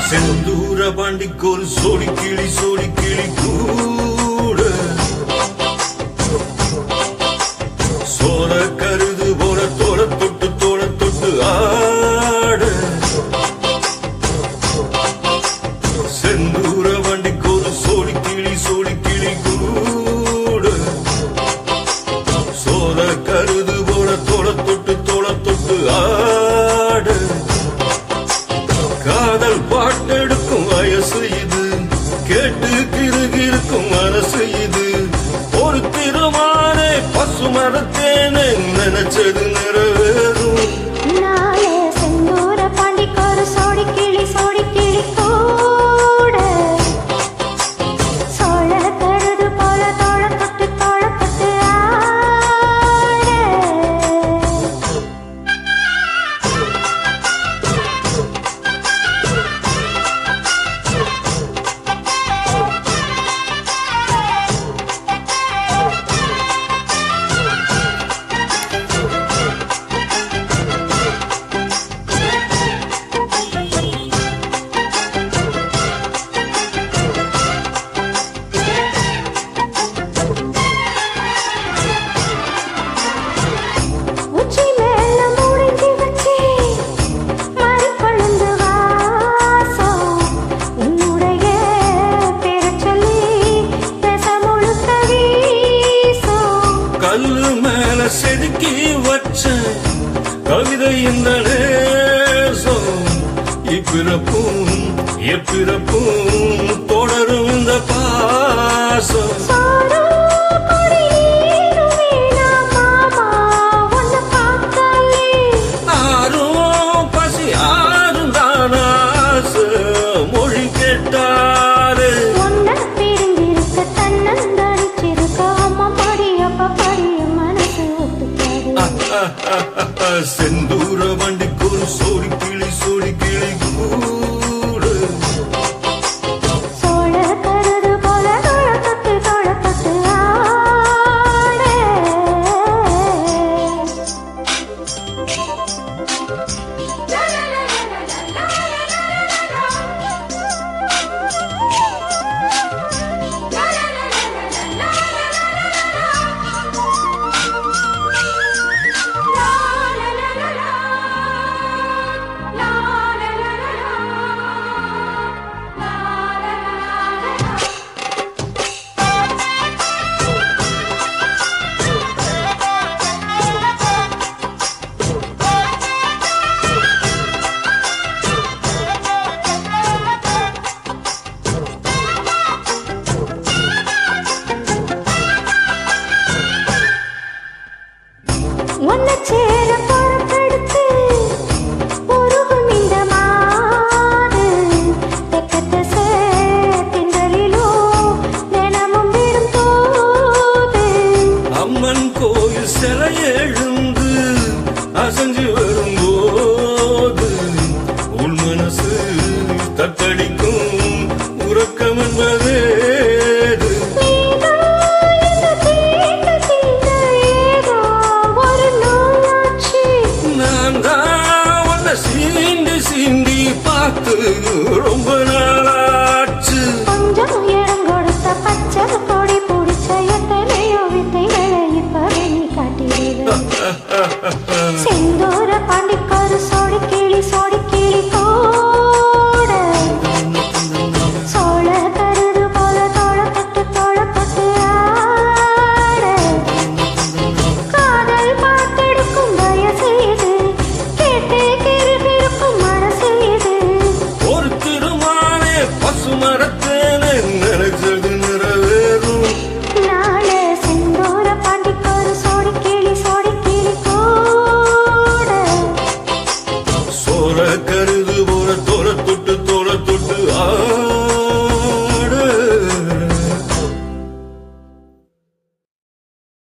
செந்தூர பாண்டிக்கோல் சோடி கிளி கூட சோழ கருது போல தோள தொட்டு ஆட செந்தூர பாண்டிக்கோல் சோடி கிளி கூட சோழ கருது போல தோள தொட்டு ஆட காதல் பாட்டெடுக்கும் வயசு இது கேட்டு கிருகிருக்கும் மனசு இது ஒரு திருமானே பசுமரத்தேனே நினைச்சது நிறைவேறும் செந்தூர பாண்டிக்கோரு சோடி கிளி கூட சோழ கருது போல தோள தொட்டு கல்லு மேல செதுக்கி வச்ச கவிதை இந்த நேசம் இப்பிறப்பும் எப்பிறப்பும்